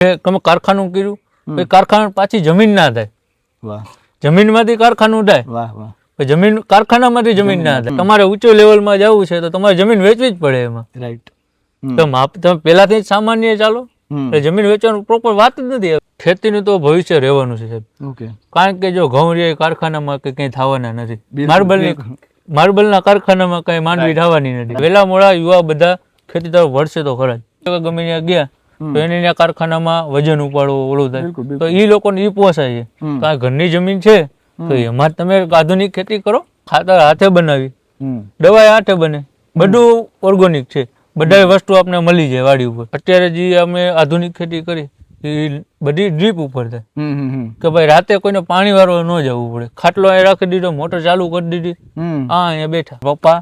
તમે કારખાનું કર્યું, પછી કારખાના પાછી જમીન ના થાય, વાહ, જમીનમાંથી કારખાનું થાય, વાહ વાહ, જમીન કારખાનામાંથી જમીન ના થાય. તમારે ઊંચો લેવલમાં જવું છે તો તમારે જમીન વેચવી જ પડે એમાં. રાઈટ. તમે પેલાથી જ સામાન્ય ચાલો, જમીન વેચવાનું પ્રોપર વાત જ નથી. ખેતીનું તો ભવિષ્ય રહેવાનું છે સાહેબ. ઓકે. કારણ કે જો ઘઉં રે કારખાનામાં કઈ થવાના નથી, માર્બલના કારખાનામાં કઈ માંડવી થવાની નથી. વેલા મોડા યુવા બધા ખેતી તરફ વળશે તો ખરા જ. ગમે ત્યાં ગયા તો એને કારખાનામાં વજન ઉપાડો ઓલું થાય તો એ લોકોને એ પોસાય છે. તો આ ઘરની જમીન છે તો એમાં તમે આધુનિક ખેતી કરો, ખાતર હાથે બનાવી, દવા હાથે બને, બધું ઓર્ગોનિક છે, બધા વસ્તુ આપણે મળી જાય વાડી ઉપર. અત્યારે જે અમે આધુનિક ખેતી કરી એ બધી ડ્રીપ ઉપર થાય કે ભાઈ રાતે કોઈને પાણી વાળવા ન જવું પડે. ખાટલો અહીં રાખી દીધો, મોટર ચાલુ કરી દીધી, અહીંયા બેઠા. પપ્પા,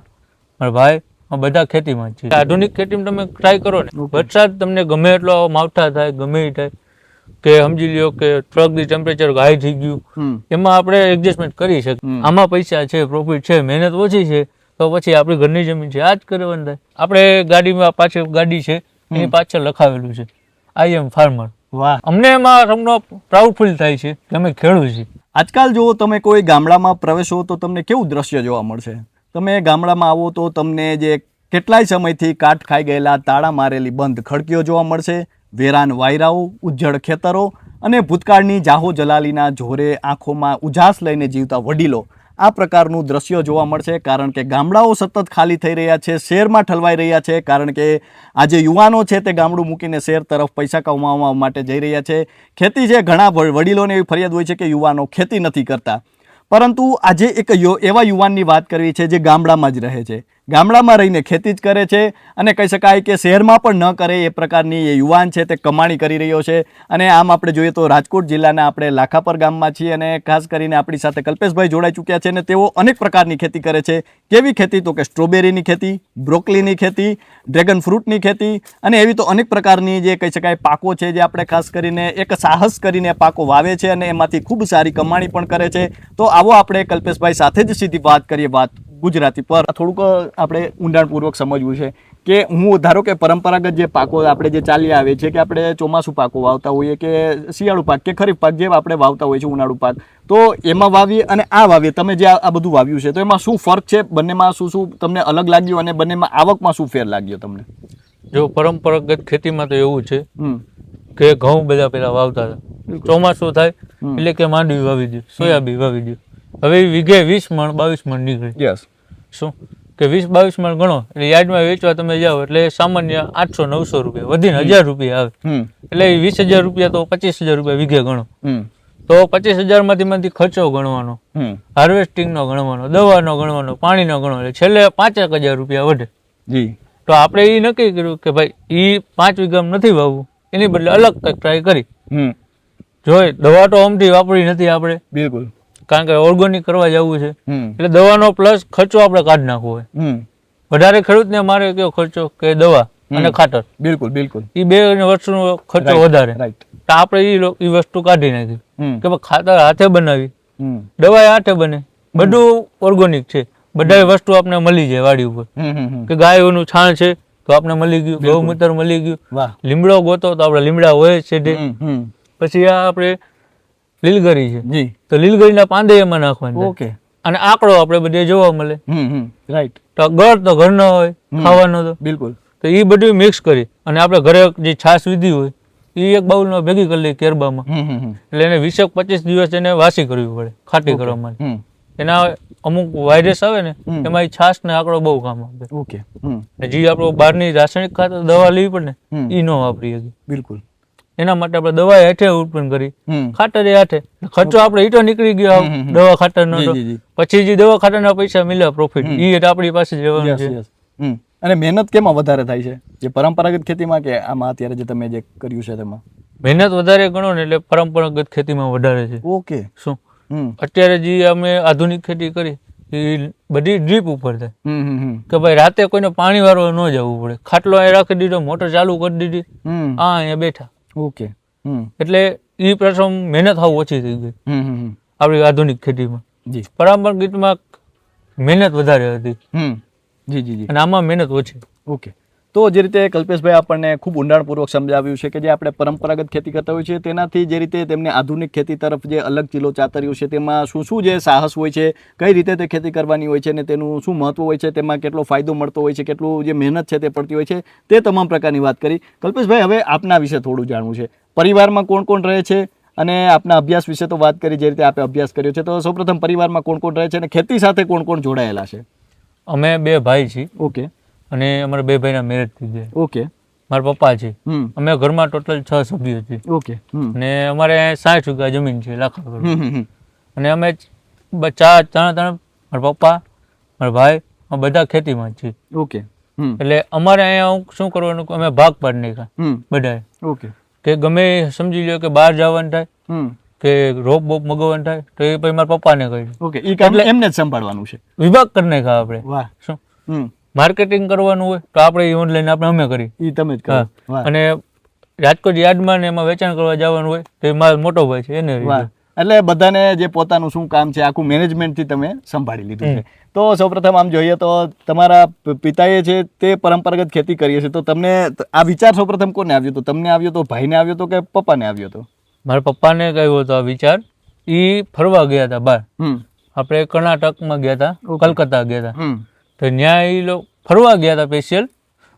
મારા ભાઈ, બધા ખેતીમાં છે. આધુનિક ખેતીમાં તમે ટ્રાય કરો ને, વરસાદ તમને ગમે એટલો માવઠા થાય, ગમે એ થાય, કે સમજી લ્યો કે ટ્રકની ટેમ્પરેચર હાઈ થઈ ગયું, એમાં આપણે એડજસ્ટમેન્ટ કરી શકીએ. આમાં પૈસા છે, પ્રોફિટ છે, મહેનત ઓછી છે, તો પછી આપણી ઘરની જમીન છે, આ જ કરવાનું થાય. આપણે ગાડીમાં પાછળ ગાડી છે એની પાછળ લખાવેલું છે આઈ એમ ફાર્મર. વાહ. અમને એમાં તમને પ્રાઉડ થાય છે કે અમે ખેડૂત છીએ. આજકાલ જો તમે કોઈ ગામડામાં પ્રવેશો તો તમને કેવું દ્રશ્ય જોવા મળશે? તમે ગામડામાં આવો તો તમને જે કેટલાય સમયથી કાટ ખાઈ ગયેલા તાળા મારેલી બંધ ખડકીઓ જોવા મળશે, વેરાન વાયરાઓ, ઉજ્જડ ખેતરો અને ભૂતકાળની જાહો જલાલીના જોરે આંખોમાં ઉજાસ લઈને જીવતા વડીલો. આ પ્રકારનું દ્રશ્ય જોવા મળશે કારણ કે ગામડાઓ સતત ખાલી થઈ રહ્યા છે, શહેરમાં ઠલવાઈ રહ્યા છે. કારણ કે આજે યુવાનો છે તે ગામડું મૂકીને શહેર તરફ પૈસા કમાવા માટે જઈ રહ્યા છે. ખેતી છે, ઘણા વડીલોને એવી ફરિયાદ હોય છે કે યુવાનો ખેતી નથી કરતા, પરંતુ આજે એક એવા યુવાનની વાત કરવી છે જે ગામડામાં જ રહે છે, ગામડામાં રહીને ખેતી જ કરે છે અને કહી શકાય કે શહેરમાં પણ ન કરે એ પ્રકારની એ યુવાન છે તે કમાણી કરી રહ્યો છે. અને આમ આપણે જોઈએ તો રાજકોટ જિલ્લાના આપણે લાખાપર ગામમાં છીએ અને ખાસ કરીને આપણી સાથે કલ્પેશભાઈ જોડાઈ ચૂક્યા છે અને તેઓ અનેક પ્રકારની ખેતી કરે છે. કેવી ખેતી? તો કે સ્ટ્રોબેરીની ખેતી, બ્રોકલીની ખેતી, ડ્રેગન ફ્રૂટની ખેતી અને એવી તો અનેક પ્રકારની જે કહી શકાય પાકો છે જે આપણે ખાસ કરીને એક સાહસ કરીને પાકો વાવે છે અને એમાંથી ખૂબ સારી કમાણી પણ કરે છે. તો આવો આપણે કલ્પેશભાઈ સાથે જ સીધી વાત કરીએ, વાત ગુજરાતી પર. થોડુંક આપણે ઊંડાણપૂર્વક સમજવું છે કે હું ધારો કે પરંપરાગત જે પાકો આપણે જે ચાલી આવે છે કે આપણે ચોમાસું પાકો વાવતા હોઈએ કે શિયાળુ પાક કે ખરીફ પાક જે આપણે વાવતા હોઈએ છીએ, ઉનાળુ પાક, તો એમાં વાવીએ અને આ વાવીએ, તમે જે આ બધું વાવ્યું છે તો એમાં શું ફરક છે? બંનેમાં શું શું તમને અલગ લાગ્યું અને બંનેમાં આવકમાં શું ફેર લાગ્યો તમને? જો પરંપરાગત ખેતીમાં તો એવું છે કે ઘઉં બધા પેલા વાવતા હતા, ચોમાસું થાય એટલે કે માંડવી વાવી દે, સોયાબીન વાવી દે. હવે વીઘે 20 મણ 22 મણ નીકળે. યસ. શું કે 20-22 મણ ગણો એટલે યાર્ડમાં વેચવા તમે જાઓ એટલે સામાન્ય 800-900 રૂપિયા વધીને 1000 રૂપિયા આવે. એટલે 20,000 રૂપિયા તો 25,000 રૂપિયા વીઘે ગણો, તો 25,000 માંથી ખર્ચો ગણવાનો, હાર્વેસ્ટિંગનો ગણવાનો, દવાનો ગણવાનો, પાણીનો ગણવાનો, એટલે છેલ્લે 5,000 રૂપિયા વધે. જી. તો આપણે એ નક્કી કર્યું કે ભાઈ એ 5 વીઘામાં નથી વાવવું, એની બદલે અલગ કંઈક ટ્રાય કરી. જોઈ દવા તો આમથી વાપરી નથી આપણે, બિલકુલ, કારણ કે ઓર્ગોનિક કરવા જવું છે એટલે દવાનો પ્લસ ખર્ચો આપણે કાઢી નાખવો હોય. વધારે ખેડૂતને મારે કયો ખર્ચો કે દવા અને ખાતર, બિલકુલ બિલકુલ, એ બે વસ્તુનો ખર્ચો વધારે. તો આપણે એ વસ્તુ કાઢી નાખી કે ભાઈ ખાતર હાથે બનાવી, દવા હાથે બને, બધું ઓર્ગોનિક છે, બધા વસ્તુ આપણે મળી જાય વાડી ઉપર. કે ગાયોનું છાણ છે તો આપણે મળી ગયું, ગૌમૂત્ર મળી ગયું, લીમડો ગોતો તો આપણે લીમડા હોય છે. પછી આ આપણે લીલગરી છે તો લીલગરીના પાંદે એમાં નાખવાની. ઓકે. અને આંકડો આપણે બધે જોવા મળે. રાઈટ. તો ગળ તો ઘરનો હોય ખાવાનો, તો બિલકુલ, તો એ બધું મિક્સ કરી અને આપણે ઘરે જે છાશ વિધી હોય એ એક બાઉલમાં ભેગી કરી લઈએ કેરબામાં. એટલે એને 20-25 દિવસ એને વાસી કરવી પડે ખાટી કરવા માટે. એના અમુક વાયરસ આવે ને એમાં એ છાશ ને આંકડો બહુ કામ આપે. ઓકે. જે આપણો બહારની રાસાયણિક ખાતર દવા લેવી પડે ને એ ન વાપરી શકીએ. બિલકુલ. એના માટે આપણે દવા હેઠે ઉત્પન્ન કરી, ખાતર એ હાથે, ખર્ચો આપણે ઈટો નીકળી ગયો દવા ખાતર નો, પછી જે દવા ખાતર ના પૈસા મળ્યા પ્રોફિટ એ આપણી પાસે જ રહેવાનું છે. અને મહેનત કેમાં વધારે થાય છે, જે પરંપરાગત ખેતીમાં કે આમાં અત્યારે જે તમે જે કર્યું છે તેમાં? મહેનત વધારે ગણો ને એટલે પરંપરાગત ખેતીમાં વધારે છે. ઓકે. શું અત્યારે જે અમે આધુનિક ખેતી કરી એ બધી ડ્રીપ ઉપર થાય કે ભાઈ રાતે કોઈને પાણી વાળવા ન જવું પડે, ખાટલો અહીં રાખી દીધો, મોટર ચાલુ કરી દીધી, અહીંયા બેઠા. ઓકે. એટલે એ પ્રથમ મહેનત હાવ ઓછી થઈ ગઈ આપણી આધુનિક ખેતીમાં. પરંપરાગતમાં મહેનત વધારે હતી અને આમાં મહેનત ઓછી. ઓકે. તો જે રીતે કલ્પેશભાઈ આપણને ખૂબ ઊંડાણપૂર્વક સમજાવ્યું છે કે જે આપણે પરંપરાગત ખેતી કરતા હોઈએ છીએ તેનાથી જે રીતે તેમને આધુનિક ખેતી તરફ જે અલગ ચીલો ચાતર્યું છે તેમાં શું શું જે સાહસ હોય છે, કઈ રીતે તે ખેતી કરવાની હોય છે અને તેનું શું મહત્વ હોય છે, તેમાં કેટલો ફાયદો મળતો હોય છે, કેટલું જે મહેનત છે તે પડતી હોય છે, તે તમામ પ્રકારની વાત કરી. કલ્પેશભાઈ, હવે આપના વિશે થોડું જાણવું છે. પરિવારમાં કોણ કોણ રહે છે અને આપના અભ્યાસ વિશે તો વાત કરી, જે રીતે આપણે અભ્યાસ કર્યો છે, તો સૌપ્રથમ પરિવારમાં કોણ કોણ રહે છે અને ખેતી સાથે કોણ કોણ જોડાયેલા છે? અમે 2 ભાઈ છીએ. ઓકે. અને અમારા 2 ભાઈના મેરેજ થઈ ગયા. ઓકે. મારા પપ્પા છે. અમે ઘરમાં ટોટલ 6 સભ્યો છીએ. ઓકે. અને અમારે 60 વીઘા જમીન છે લાખાગઢ. અને અમે ત્રણ મારા પપ્પા, મારા ભાઈ, અમે બધા ખેતીમાં જ છીએ. ઓકે. એટલે અમારે અહીંયા શું કરવાનું, અમે ભાગ પાડી નાખ્યા બધાએ. ઓકે. કે ગમે સમજી લ્યો કે બહાર જવાનું થાય કે રોપ બોપ મગવવાનું થાય તો એ પછી મારા પપ્પાને કહી. ઓકે. એ કામ એમને જ સંભાળવાનું છે. વિભાગ કરી નાખ્યા આપણે. વાહ. શું માર્કેટિંગ કરવાનું હોય તો આપણે એ ઓનલાઈન આપણે અમે કરી. એ તમે જ કરો. અને રાજકોટ યાર્ડમાં ને એમાં વેચાણ કરવા જવાનું હોય તો એ મારો મોટો ભાઈ છે એને. એટલે બધાને જે પોતાનું શું કામ છે આખું મેનેજમેન્ટથી તમે સંભાળી લીધું છે. તો સૌપ્રથમ આમ જોઈએ તો તમારા પિતાએ છે તે પરંપરાગત ખેતી કરી છે, તો તમને આ વિચાર સૌપ્રથમ કોને આવ્યો હતો? તમને આવ્યો હતો, ભાઈને આવ્યો હતો કે પપ્પાને આવ્યો હતો? મારા પપ્પાને કહ્યું હતો આ વિચાર. એ ફરવા ગયા હતા બહાર. આપણે કર્ણાટકમાં ગયા હતા, કલકત્તા ગયા હતા. તો ત્યાં એ લોકો ફરવા ગયા હતા સ્પેશિયલ,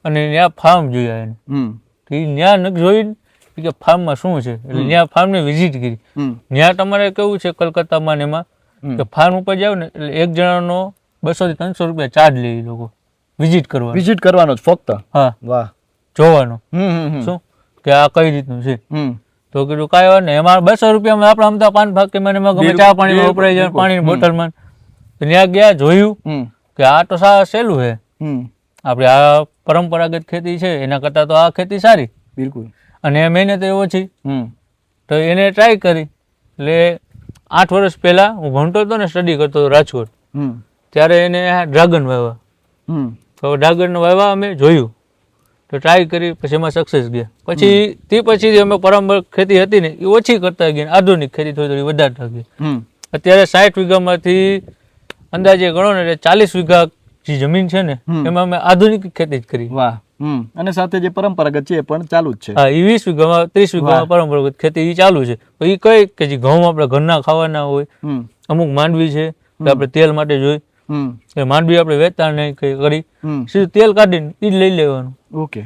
અને ત્યાં ફાર્મ જોયા એને. એ ત્યાં જોઈને કે ફાર્મમાં શું છે, એટલે ત્યાં ફાર્મની વિઝિટ કરી. ત્યાં તમારે કેવું છે કલકત્તામાં ને એમાં કે ફાર્મ ઉપર જાવ ને એટલે એક જણાનો 200 થી 300 રૂપિયા ચાર્જ લે એ લોકો વિઝિટ કરવાનો. વિઝિટ કરવાનો જ ફક્ત? હા. વાહ. જોવાનો શું કે આ કઈ રીતનું છે. તો કીધું કાંઈ વાત નહીં, એમાં 200 રૂપિયામાં આપણે અમદાવાદ પાન ભાગ કે મને ગમે ચા પાણી વપરાઈ જાય, પાણીની બોટલમાં. ત્યાં ગયા, જોયું કે આ તો સહેલું છે, આપણે આ પરંપરાગત ખેતી છે એના કરતાં તો આ ખેતી સારી. બિલકુલ. અને મહેનત એ ઓછી. તો એને ટ્રાય કરી. એટલે 8 વર્ષ પહેલા હું ભણતો હતો ને, સ્ટડી કરતો હતો રાજકોટ, ત્યારે એને ડ્રાગન વાવ્યા. તો ડ્રાગન વાવ્યા, અમે જોયું તો ટ્રાય કરી, પછી એમાં સક્સેસ ગયા. પછી અમે પરંપરાગત ખેતી હતી ને એ ઓછી કરતા ગયા, આધુનિક ખેતી થોડી વધારતા ગયા. અત્યારે 60 વીઘામાંથી અંદાજે ગણો ને 40 વીઘા જે જમીન છે ને એમાં અમે આધુનિક ખેતી જ કરી. વાહ. અને સાથે જે પરંપરાગત છે એ પણ ચાલુ જ છે. હા, એ 20 વીઘામાં 30 વીઘામાં પરંપરાગત ખેતી એ ચાલુ છે. એ કઈ કે જે ઘઉં આપણે ઘરના ખાવાના હોય, અમુક માંડવી છે કે આપણે તેલ માટે જોઈ, એ માંડવી આપણે વેચતા નહીં કઈ કરી, સીધું તેલ કાઢીને એ જ લઈ લેવાનું. ઓકે.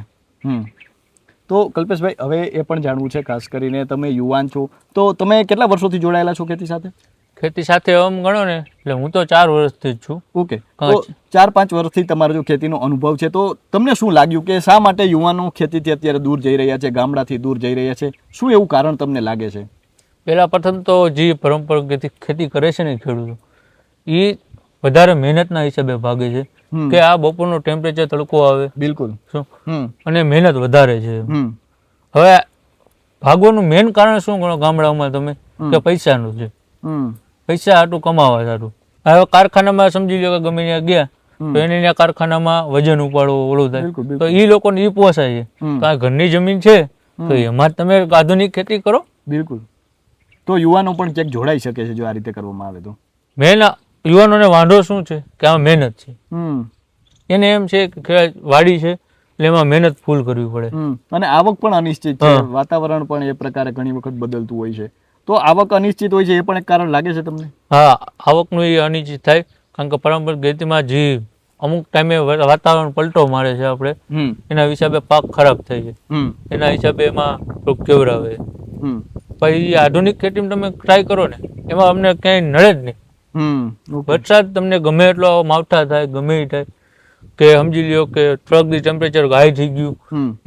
તો કલ્પેશભાઈ, હવે એ પણ જાણવું છે, ખાસ કરીને તમે યુવાન છો, તો તમે કેટલા વર્ષોથી જોડાયેલા છો ખેતી સાથે? ખેતી સાથે આમ ગણો ને એટલે હું તો 4 વર્ષથી જ છું. ઓકે. તો 4-5 વર્ષથી તમારો જો ખેતીનો અનુભવ છે, તો તમને શું લાગ્યું કે શા માટે યુવાનો ખેતીથી અત્યારે દૂર જઈ રહ્યા છે, ગામડાથી દૂર જઈ રહ્યા છે? શું એવું કારણ તમને લાગે છે? પહેલા પ્રથમ તો જે પરંપરાગત ખેતી કરે છે ને ખેડૂતો, એ વધારે મહેનતના હિસાબે ભાગે છે કે આ બપોરનો ટેમ્પરેચર તડકો આવે. બિલકુલ. શું અને મહેનત વધારે છે. હવે ભાગવાનું મેઇન કારણ શું ગણો ગામડાઓમાં તમે કે પૈસાનું છે. પૈસા હાટું કમાવા સારું. હવે કારખાનામાં સમજી લો કે ગમે ત્યાં ગયા તો એને ત્યાં કારખાનામાં વજન ઉપાડવો ઓલું થાય, તો એ લોકોને એ પોસાય છે. તો આ ઘરની જમીન છે તો એમાં તમે આધુનિક ખેતી કરો. બિલકુલ. તો યુવાનો પણ ક્યાંક જોડાઈ શકે છે જો આ રીતે કરવામાં આવે તો? મેન યુવાનોને વાંધો શું છે કે આમાં મહેનત છે. એને એમ છે કે વાડી છે એટલે એમાં મહેનત ફૂલ કરવી પડે. અને આવક પણ અનિશ્ચિત છે, વાતાવરણ પણ એ પ્રકારે ઘણી વખત બદલતું હોય છે, તો આવક અનિશ્ચિત હોય છે, એ પણ એક કારણ લાગે છે તમને? હા, આવકનું એ અનિશ્ચિત થાય કારણ કે પરંપરાગત ખેતીમાં જે અમુક ટાઈમે વાતાવરણ પલટો મારે છે આપણે, એના હિસાબે પાક ખરાબ થાય છે, એના હિસાબે એમાં રોગ કેવરાવે. પછી આધુનિક ખેતીમાં તમે ટ્રાય કરો ને એમાં અમને ક્યાંય નડે જ નહીં. વરસાદ તમને ગમે એટલો માવઠા થાય, ગમે એ થાય, કે સમજી લ્યો કે ટ્રકની ટેમ્પરેચર હાઈ થઈ ગયું,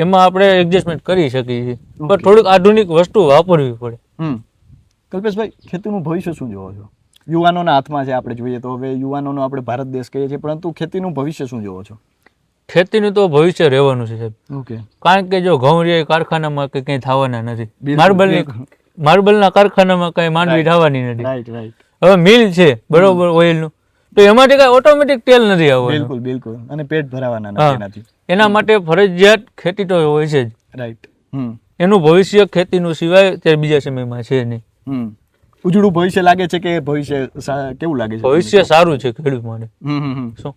એમાં આપણે એડજસ્ટમેન્ટ કરી શકીએ છીએ, પણ થોડીક આધુનિક વસ્તુ વાપરવી પડે. કલ્પેશભાઈ, ખેતીનું ભવિષ્ય શું જોવો છો? યુવાનોના હાથમાં છે, આપણે જોઈએ તો હવે યુવાનોનો આપણે ભારત દેશ કહીએ છીએ, પરંતુ ખેતીનું ભવિષ્ય શું જોવો છો? ખેતીનું તો ભવિષ્ય રહેવાનું છે સાહેબ. ઓકે. કારણ કે જો ઘઉં રે કારખાનામાં કે કંઈ થવાના નથી, માર્બલના કારખાનામાં કઈ માંડવી થવાની નથી. હવે મિલ છે બરોબર ઓઇલનું, તો એમાંથી કઈ ઓટોમેટિક તેલ નથી આવવાનું. બિલકુલ બિલકુલ. અને પેટ ભરાવાના નથી. એના માટે ફરજિયાત ખેતી તો હોય છે જ. રાઈટ. એનું ભવિષ્ય ખેતીનું સિવાય ત્યારે બીજા સમયમાં છે નહીં. ઉજળું ભવિષ્ય લાગે છે કે ભવિષ્ય કેવું લાગે છે? ભવિષ્ય સારું છે ખેડૂત માટે. શું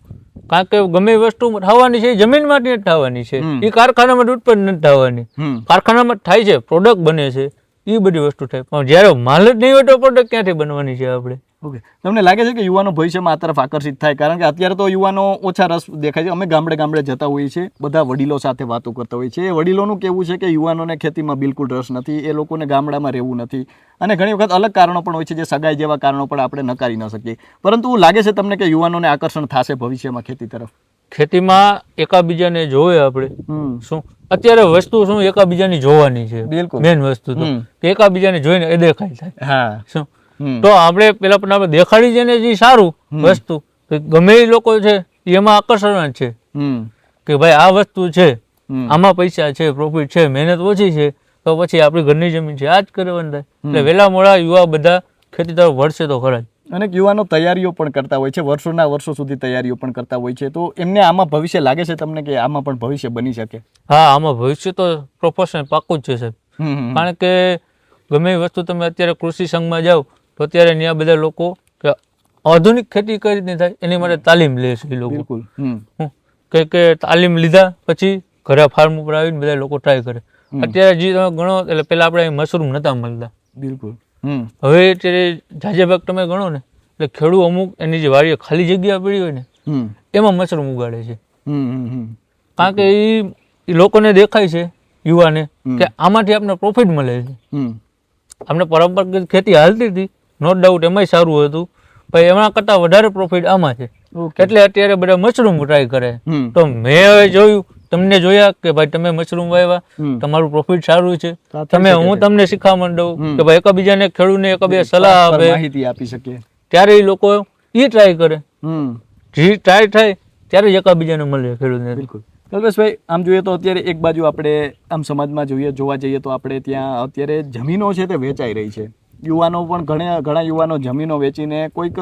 કારણ કે ગમે એ વસ્તુ થવાની છે એ જમીનમાંથી જ થવાની છે, એ કારખાનામાં ઉત્પન્ન નથી થવાની. કારખાનામાં થાય છે, પ્રોડક્ટ બને છે, એ બધી વસ્તુ થાય, પણ જ્યારે માલ જ નહીં હોય તો પ્રોડક્ટ ક્યાંથી બનવાની છે આપણે? ઓકે, તમને લાગે છે કે યુવાનો ભવિષ્યમાં આ તરફ આકર્ષિત થાય? કારણ કે અત્યારે તો યુવાનો ઓછા રસ દેખાય છે. અમે ગામડે ગામડે જતા હોઈએ છીએ, બધા વડીલો સાથે વાતો કરતા હોઈએ છીએ. એ વડીલોનું કહેવું છે કે યુવાનોને ખેતીમાં બિલકુલ રસ નથી, એ લોકોને ગામડામાં રહેવું નથી, અને ઘણી વખત અલગ કારણો પણ હોય છે, જે સગાઈ જેવા કારણો પણ આપણે નકારી ન શકીએ. પરંતુ લાગે છે તમને કે યુવાનોને આકર્ષણ થશે ભવિષ્યમાં ખેતી તરફ? ખેતીમાં એકાબીજાને જોવે આપણે. શું અત્યારે વસ્તુ શું એકાબીજાની જોવાની છે, મેન વસ્તુ તો એકાબીજાને જોઈને એ દેખાય થાય. શું તો આપણે પેલા પણ આપણે દેખાડી છે ને જે સારું વસ્તુ, ગમે એ લોકો છે એમાં આકર્ષણ છે કે ભાઈ આ વસ્તુ છે, આમાં પૈસા છે, પ્રોફિટ છે, મહેનત ઓછી છે, તો પછી આપણી ઘરની જમીન છે, આ જ કરવાનું થાય. એટલે વહેલા મોડા યુવા બધા ખેતી તરફ વળશે તો ખરા જ. અને યુવાનો તૈયારીઓ પણ કરતા હોય છે, વર્ષોના વર્ષો સુધી તૈયારીઓ પણ કરતા હોય છે, તો એમને આમાં ભવિષ્ય લાગે છે તમને કે આમાં પણ ભવિષ્ય બની શકે? હા, આમાં ભવિષ્ય તો પ્રોફેશન પાક્કું જ છે સાહેબ. કારણ કે ગમે એ વસ્તુ તમે અત્યારે કૃષિ સંઘમાં જાઓ તો અત્યારે ત્યાં બધા લોકો આધુનિક ખેતી કઈ રીતની થાય એની માટે તાલીમ લે છે એ લોકો. બિલકુલ. કે તાલીમ લીધા પછી ઘરે ફાર્મ ઉપર આવીને બધા લોકો ટ્રાય કરે. અત્યારે જે તમે ગણો એટલે પેલા આપણે મશરૂમ નતા મળતા. બિલકુલ. હવે અત્યારે જાજે ભાગ તમે ગણો ને એટલે ખેડૂત અમુક એની જે વાડીએ ખાલી જગ્યા પડી હોય ને એમાં મશરૂમ ઉગાડે છે. કારણ કે એ લોકોને દેખાય છે યુવાને કે આમાંથી આપણે પ્રોફિટ મળે છે. આપણે પરંપરાગત ખેતી હાલતી હતી, નો ડાઉટ એમાંય સારું હતું, પણ એમાં કરતા વધારે પ્રોફિટ આમાં છે. એટલે અત્યારે બધા મશરૂમ ટ્રાય કરે. તો મેં હવે જોયું, તમને જોયા કે ભાઈ તમે મશરૂમ વાવ્યા, તમારું પ્રોફિટ સારું છે, તમે હું તમને શીખામણ દઉં કે ભાઈ એકબીજાને ખેડૂતને એકબીજા સલાહ આપે, માહિતી આપી શકીએ, ત્યારે એ લોકો એ ટ્રાય કરે. જે ટ્રાય થાય ત્યારે જ એકબીજાને મળે ખેડૂતને. બિલકુલ. કલ્પેશભાઈ, આમ જોઈએ તો અત્યારે એક બાજુ આપણે આમ સમાજમાં જોવા જઈએ તો આપણે ત્યાં અત્યારે જમીનો છે તે વેચાઈ રહી છે. યુવાનો પણ ઘણા યુવાનો જમીનો વેચીને કોઈક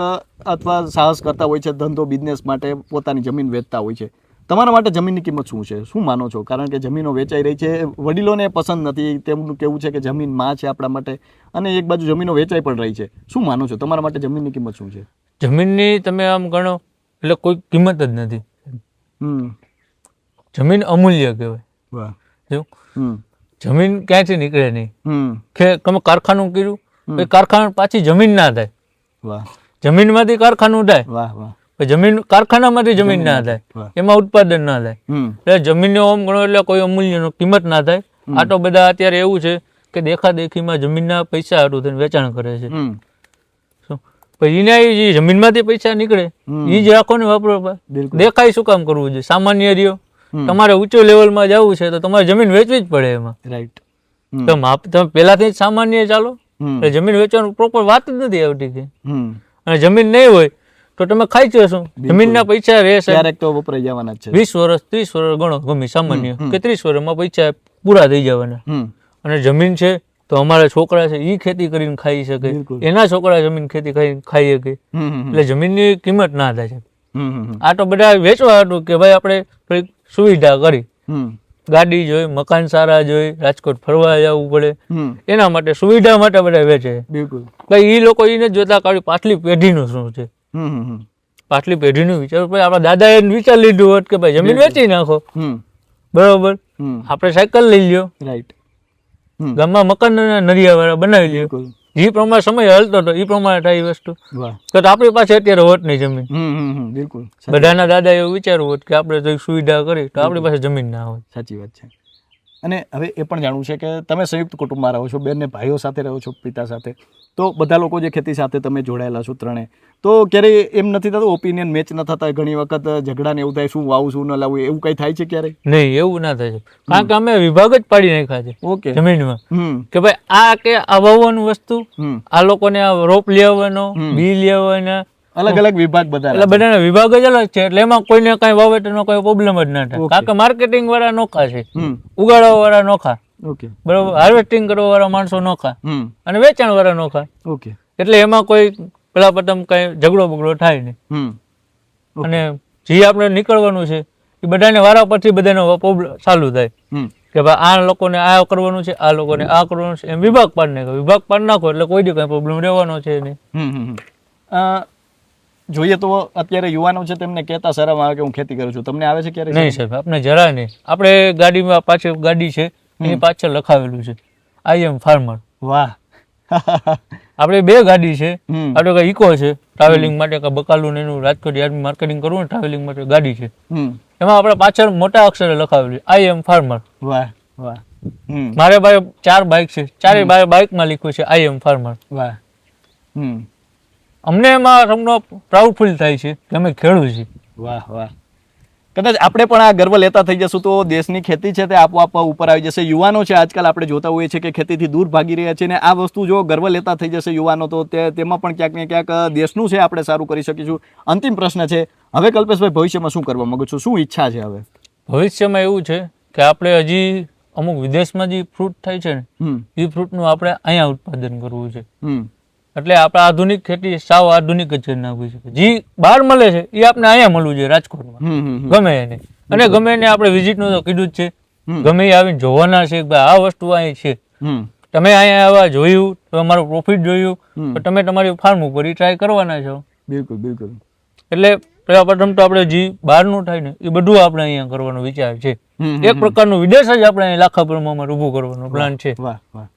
અથવા સાહસ કરતા હોય છે, ધંધો બિઝનેસ માટે પોતાની જમીન વેચતા હોય છે. તમારા માટે જમીનની કિંમત શું છે, શું માનો છો? કારણ કે જમીનો વેચાઈ રહી છે, વડીલોને પસંદ નથી, તેમનું કેવું છે કે જમીન માં છે આપણા માટે, અને એક બાજુ જમીનો વેચાઈ પણ રહી છે. શું માનો છો, તમારા માટે જમીનની કિંમત શું છે? જમીનની તમે આમ ગણો એટલે કોઈ કિંમત જ નથી. જમીન અમૂલ્ય કહેવાય. જમીન ક્યાંથી નીકળે નહીં. તમે કારખાનું કર્યું, કારખાના પાછી જમીન ના થાય, જમીનમાંથી કારખાનું થાય, જમીન કારખાનામાંથી જમીન ના થાય, એમાં ઉત્પાદન ના થાય. એટલે જમીનનો આમ ગણો એટલે કોઈ અમૂલ્યનો કિંમત ના થાય. આ તો બધા અત્યારે એવું છે કે દેખાદેખીમાં જમીનના પૈસા હાટું થઈને વેચાણ કરે છે. પછી એના જે જમીનમાંથી પૈસા નીકળે એ જ રાખો ને વાપરો. દેખાય શું કામ કરવું જોઈએ? સામાન્ય રહ્યો, તમારે ઊંચો લેવલમાં જવું છે તો તમારે જમીન વેચવી જ પડે એમાં. રાઈટ. તમે પહેલાથી જ સામાન્ય ચાલો, જમીન વેચવાનું પ્રોપર વાત જ નથી આવતી કે. અને જમીન નહીં હોય તો તમે ખાઈ જશો. જમીનના પૈસા રહેશે, ક્યારેક તો વપરાઈ જવાના છે. 20 વર્ષ 30 વર્ષ ગણો ગમે સામાન્ય કે 30 વર્ષમાં પૈસા પૂરા થઈ જવાના. અને જમીન છે તો અમારા છોકરા છે એ ખેતી કરીને ખાઈ શકે, એના છોકરા જમીન ખેતી કરીને ખાઈ શકે. એટલે જમીનની કિંમત ના થાય છે. આ તો બધા વેચવા હતું કે ભાઈ આપણે થોડીક સુવિધા કરી, ગાડી જોઈ, મકાન સારા જોઈ, રાજકોટ ફરવા જવું પડે, એના માટે સુવિધા માટે બધા વેચે. બિલકુલ. ભાઈ એ લોકો એને જોતા કાઢી પાછલી પેઢીનું શું છે, પાછલી પેઢીનું વિચાર. પછી આપણા દાદાએ વિચાર લીધું હોત કે ભાઈ જમીન વેચી નાખો, બરોબર, આપણે સાયકલ લઈ લ્યો, રાઈટ, ગામમાં મકાન નરિયા વાળા બનાવી લ્યો, જે પ્રમાણે સમય હાલતો હતો એ પ્રમાણે થાય વસ્તુ. તો આપણી પાસે અત્યારે હોત નહીં જમીન. બિલકુલ. બધાના દાદા એવું વિચારવું હોત કે આપણે જો સુવિધા કરી તો આપણી પાસે જમીન ના હોય. સાચી વાત છે. અને હવે એ પણ જાણવું છે કે તમે સંયુક્ત કુટુંબમાં રહો છો, બેન ને ભાઈઓ સાથે રહો છો, પિતા સાથે, તો બધા લોકો જે ખેતી સાથે તમે જોડાયેલા છો ત્રણે, તો ક્યારેય એમ નથી થતું ઓપિનિયન મેચ ન થતા? ઘણી વખત ઝઘડા ને એવું થાય, શું વાવું શું ન લાવવું, એવું કઈ થાય છે ક્યારે? નહીં, એવું ના થાય. કારણ કે અમે વિભાગ જ પાડી નાખ્યા છે. ઓકે. જમીનમાં કે ભાઈ આ કે આ વાવવાનું વસ્તુ, આ લોકોને આ રોપ લેવાનો, બી લેવાના, અલગ અલગ વિભાગ બધા, એટલે બધાના વિભાગ જ અલગ છે. એટલે એમાં કોઈને કઈ વાવેતરનો કોઈ પ્રોબ્લેમ જ ના થાય. કારણ કે માર્કેટિંગ વાળા નોખા છે, ઉગાડવા વાળા નોખા, બરોબર, હાર્વેસ્ટિંગ કરવા વાળા માણસો નોખા, અને વેચાણ વાળા નોખા. ઓકે. એટલે એમાં કોઈ પેલા પ્રથમ કઈ ઝઘડો બગડો થાય નહીં. અને જે આપણે નીકળવાનું છે એ બધાને વારા પરથી બધાનો ચાલુ થાય. કે ભાઈ આ લોકોને આ કરવાનું છે, આ લોકોને આ કરવાનું છે, એમ વિભાગ પાડી નાખો. વિભાગ પાડી નાખો એટલે કોઈ દી કઈ પ્રોબ્લેમ રહેવાનો છે નહીં. જોઈએ તો અત્યારે યુવાનો છે તેમને કહેતા શરમ આવે કે હું ખેતી કરું છું, તમને આવે છે ક્યારે? નહીં સાહેબ, આપણે જરા નહીં. આપણે ગાડીમાં પાછળ ગાડી છે એની પાછળ લખાવેલું છે આઈ એમ ફાર્મર. વાહ. આપણે 2 ગાડી છે. આપણે કઈ ઇકો છે ટ્રાવેલિંગ માટે, કે બકાલું ને એનું રાજકોટ યાર્ડ માર્કેટિંગ કરવું ને ટ્રાવેલિંગ માટે ગાડી છે, એમાં આપણે પાછળ મોટા અક્ષરે લખાવેલું આઈ એમ ફાર્મર. વાહ વાહ. મારે ભાઈ 4 બાઇક છે, 4 બાઇકમાં લખ્યું છે આઈ એમ ફાર્મર. વાહ. અમને એમાં તમને પ્રાઉડ ફીલ થાય છે કે અમે ખેડૂત છીએ. વાહ વાહ. કદાચ આપણે પણ આ ગર્વ લેતા થઈ જશું તો દેશની ખેતી છે તે આપોઆપ ઉપર આવી જશે. યુવાનો છે આજકાલ આપણે જોતા હોઈએ છીએ કે ખેતીથી દૂર ભાગી રહ્યા છે, ને આ વસ્તુ જો ગર્વ લેતા થઈ જશે યુવાનો તો તેમાં પણ ક્યાંક ને ક્યાંક દેશનું છે આપણે સારું કરી શકીશું. અંતિમ પ્રશ્ન છે, હવે કલ્પેશભાઈ ભવિષ્યમાં શું કરવા માંગો છો, શું ઈચ્છા છે હવે? ભવિષ્યમાં એવું છે કે આપણે હજી અમુક વિદેશમાં જે ફ્રૂટ થાય છે ને એ ફ્રૂટનું આપણે અહીંયા ઉત્પાદન કરવું છે. એટલે આપણે આધુનિક ખેતી સાવ આધુનિક જ કરી નાખવી છે. જે બહાર મળે છે એ આપણે અહીંયા મળવું જોઈએ રાજકોટમાં, ગમે એને. અને ગમે એને આપણે વિઝિટનું તો કીધું જ છે, ગમે એ આવીને જોવાના છે કે ભાઈ આ વસ્તુ અહીં છે. તમે અહીંયા આવા જોયું, તમારું પ્રોફિટ જોયું, તો તમે તમારી ફાર્મ ઉપર એ ટ્રાય કરવાના છો. બિલકુલ બિલકુલ. એટલે પ્રથમ તો આપણે જે બહારનું થાય ને એ બધું આપણે અહીંયા કરવાનો વિચાર છે. એક પ્રકારનું વિદેશ જ આપણે લાખા પ્રમાણમાં ઊભું કરવાનો પ્લાન છે. વાહ વાહ.